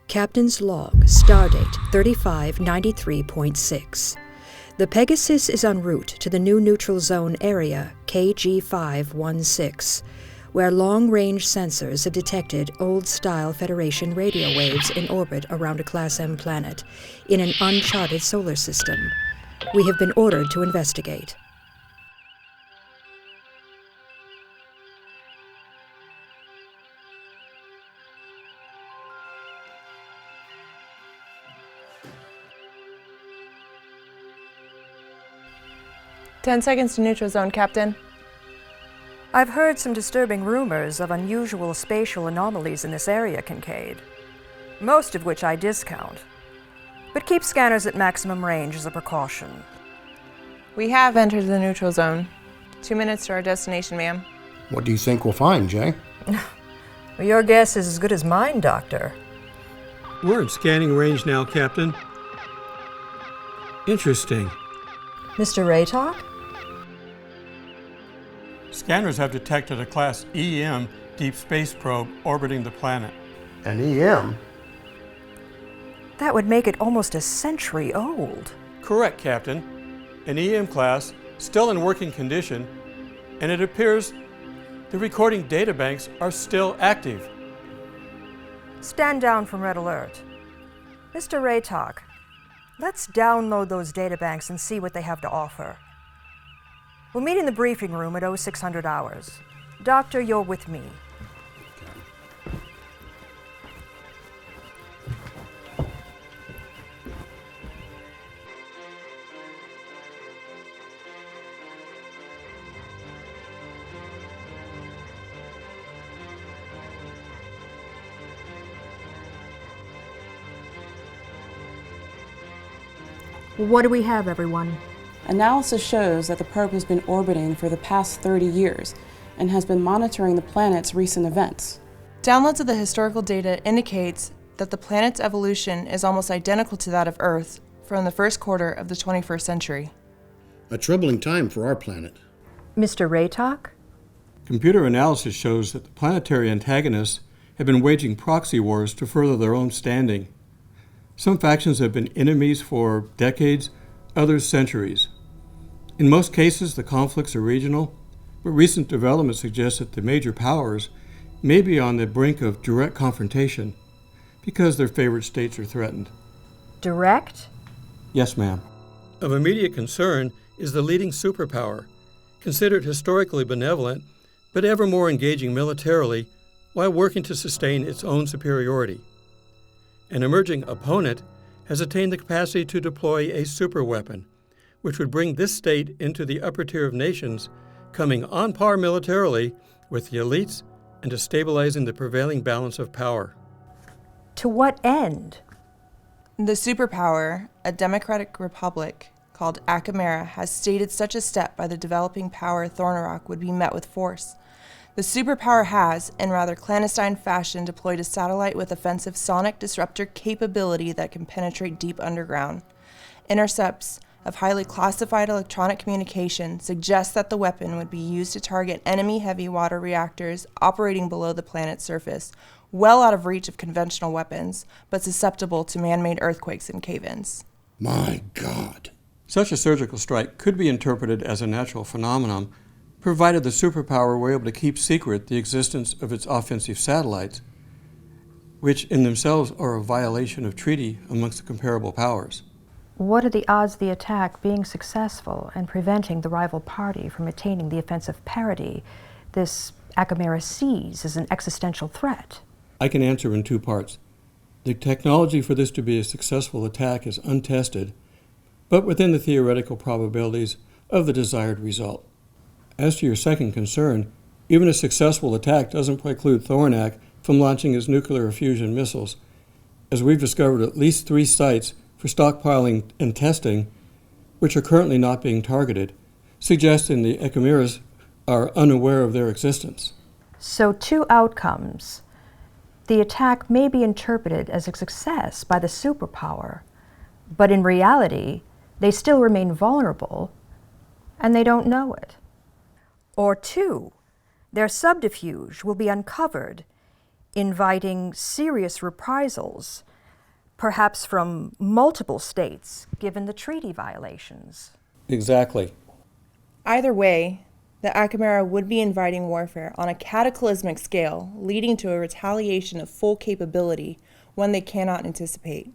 Captain's Log, Stardate 3593.6. The Pegasus is en route to the new neutral zone area, KG516, where long-range sensors have detected old-style Federation radio waves in orbit around a Class M planet in an uncharted solar system. We have been ordered to investigate. "10 seconds to neutral zone, Captain." I've heard some disturbing rumors of unusual spatial anomalies in this area, Kincaid. Most of which I discount. But keep scanners at maximum range as a precaution. We have entered the neutral zone. 2 minutes to our destination, ma'am. What do you think we'll find, Jay? Well, your guess is as good as mine, Doctor. We're in scanning range now, Captain. Interesting. Mr. Raytok? Scanners have detected a Class EM deep space probe orbiting the planet. An EM? That would make it almost a century old. Correct, Captain. An EM class, still in working condition, and it appears the recording databanks are still active. Stand down from Red Alert. Mr. Raytok, let's download those databanks and see what they have to offer. We'll meet in the briefing room at 0600 hours. Doctor, you're with me. What do we have, everyone? Analysis shows that the probe has been orbiting for the past 30 years and has been monitoring the planet's recent events. Downloads of the historical data indicates that the planet's evolution is almost identical to that of Earth from the first quarter of the 21st century. A troubling time for our planet. Mr. Raytok? Computer analysis shows that the planetary antagonists have been waging proxy wars to further their own standing. Some factions have been enemies for decades, others centuries. In most cases, the conflicts are regional, but recent developments suggest that the major powers may be on the brink of direct confrontation because their favorite states are threatened. Direct? Yes, ma'am. Of immediate concern is the leading superpower, considered historically benevolent, but ever more engaging militarily while working to sustain its own superiority. An emerging opponent has attained the capacity to deploy a superweapon, which would bring this state into the upper tier of nations, coming on par militarily with the elites and destabilizing the prevailing balance of power. To what end? The superpower, a democratic republic called Akamera, has stated such a step by the developing power Thornarok would be met with force. The superpower has, in rather clandestine fashion, deployed a satellite with offensive sonic disruptor capability that can penetrate deep underground. Intercepts of highly classified electronic communication suggest that the weapon would be used to target enemy heavy water reactors operating below the planet's surface, well out of reach of conventional weapons, but susceptible to man-made earthquakes and cave-ins. My God. Such a surgical strike could be interpreted as a natural phenomenon, provided the superpower were able to keep secret the existence of its offensive satellites, which in themselves are a violation of treaty amongst the comparable powers. What are the odds of the attack being successful and preventing the rival party from attaining the offensive parity this Akamera sees as an existential threat? I can answer in two parts. The technology for this to be a successful attack is untested, but within the theoretical probabilities of the desired result. As to your second concern, even a successful attack doesn't preclude Thornak from launching his nuclear fusion missiles, as we've discovered at least 3 sites for stockpiling and testing, which are currently not being targeted, suggesting the Ekameras are unaware of their existence. So 2 outcomes. The attack may be interpreted as a success by the superpower, but in reality, they still remain vulnerable, and they don't know it. Or 2, their subterfuge will be uncovered, inviting serious reprisals Perhaps from multiple states, given the treaty violations. Exactly. Either way, the Akamara would be inviting warfare on a cataclysmic scale, leading to a retaliation of full capability, one they cannot anticipate.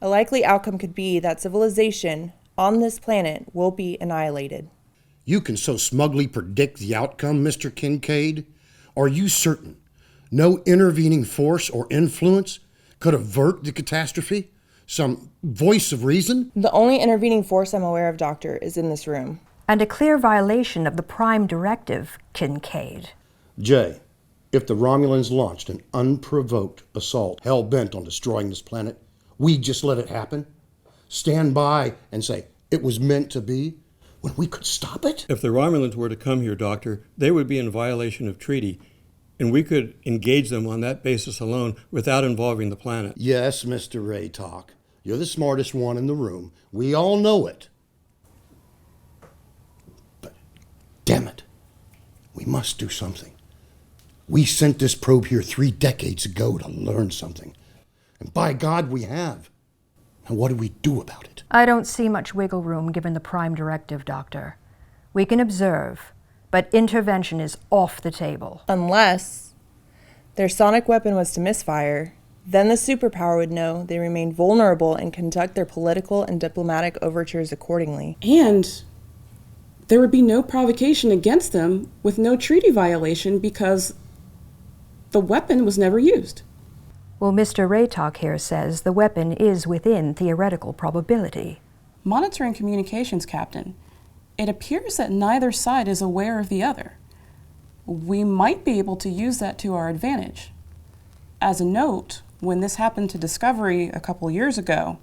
A likely outcome could be that civilization on this planet will be annihilated. You can so smugly predict the outcome, Mr. Kincaid? Are you certain no intervening force or influence could avert the catastrophe? Some voice of reason? The only intervening force I'm aware of, Doctor, is in this room. And a clear violation of the Prime Directive, Kincaid. Jay, if the Romulans launched an unprovoked assault hell-bent on destroying this planet, we just let it happen? Stand by and say, it was meant to be, when we could stop it? If the Romulans were to come here, Doctor, they would be in violation of treaty, and we could engage them on that basis alone without involving the planet. Yes, Mr. Raytalk. You're the smartest one in the room. We all know it. But, damn it, we must do something. We sent this probe here 3 decades ago to learn something. And by God, we have. Now what do we do about it? I don't see much wiggle room given the Prime Directive, Doctor. We can observe, but intervention is off the table. Unless their sonic weapon was to misfire, then the superpower would know they remain vulnerable and conduct their political and diplomatic overtures accordingly. And there would be no provocation against them with no treaty violation because the weapon was never used. Well, Mr. Raytalk here says the weapon is within theoretical probability. Monitoring communications, Captain, it appears that neither side is aware of the other. We might be able to use that to our advantage. As a note, when this happened to Discovery a couple years ago,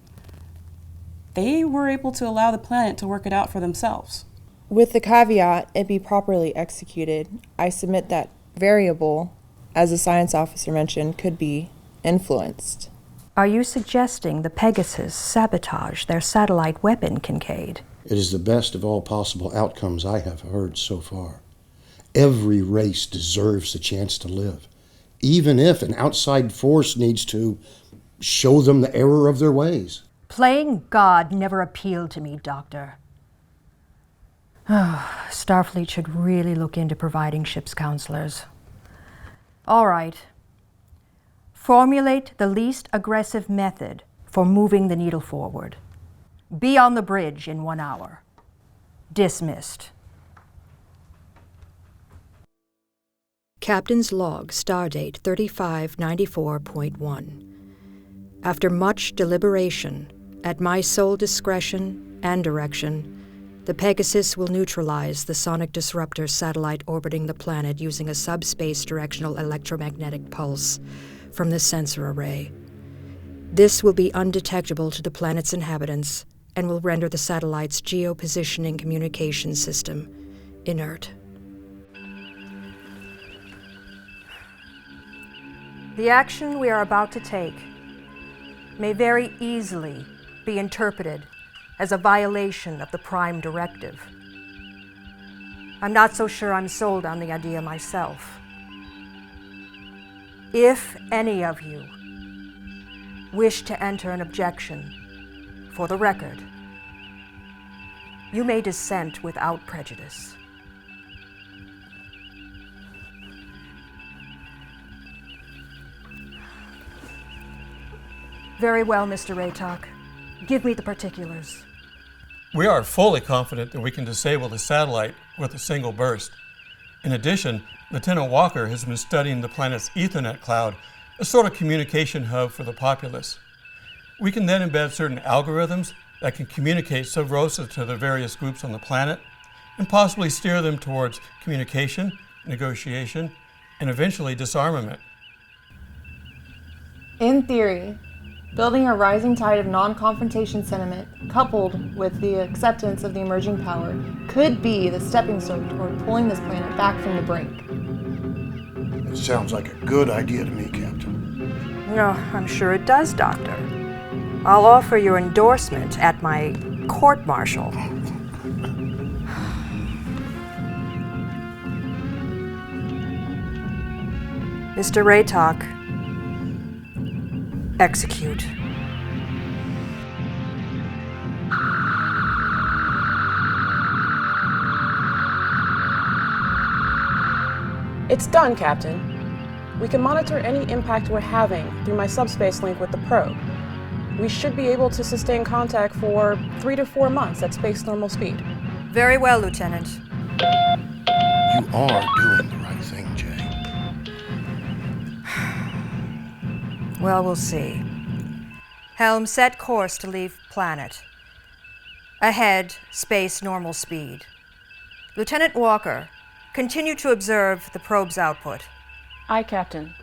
they were able to allow the planet to work it out for themselves. With the caveat, it be properly executed, I submit that variable, as the science officer mentioned, could be influenced. Are you suggesting the Pegasus sabotage their satellite weapon, Kincaid? It is the best of all possible outcomes I have heard so far. Every race deserves a chance to live, even if an outside force needs to show them the error of their ways. Playing God never appealed to me, Doctor. Starfleet should really look into providing ship's counselors. All right. Formulate the least aggressive method for moving the needle forward. Be on the bridge in 1 hour. Dismissed. Captain's log, stardate 3594.1. After much deliberation, at my sole discretion and direction, the Pegasus will neutralize the sonic disruptor satellite orbiting the planet using a subspace directional electromagnetic pulse from the sensor array. This will be undetectable to the planet's inhabitants and will render the satellite's geopositioning communication system inert. The action we are about to take may very easily be interpreted as a violation of the Prime Directive. I'm not so sure I'm sold on the idea myself. If any of you wish to enter an objection, for the record, you may dissent without prejudice. Very well, Mr. Raytalk. Give me the particulars. We are fully confident that we can disable the satellite with a single burst. In addition, Lieutenant Walker has been studying the planet's Ethernet cloud, a sort of communication hub for the populace. We can then embed certain algorithms that can communicate sub rosa to the various groups on the planet and possibly steer them towards communication, negotiation, and eventually disarmament. In theory, building a rising tide of non-confrontation sentiment, coupled with the acceptance of the emerging power, could be the stepping stone toward pulling this planet back from the brink. It sounds like a good idea to me, Captain. No, I'm sure it does, Doctor. I'll offer your endorsement at my court-martial. Mr. Raytalk, Execute. It's done, Captain. We can monitor any impact we're having through my subspace link with the probe. We should be able to sustain contact for 3 to 4 months at space normal speed. Very well, Lieutenant. You are doing the right thing, Jay. Well, we'll see. Helm, set course to leave planet. Ahead, space normal speed. Lieutenant Walker, continue to observe the probe's output. Aye, Captain.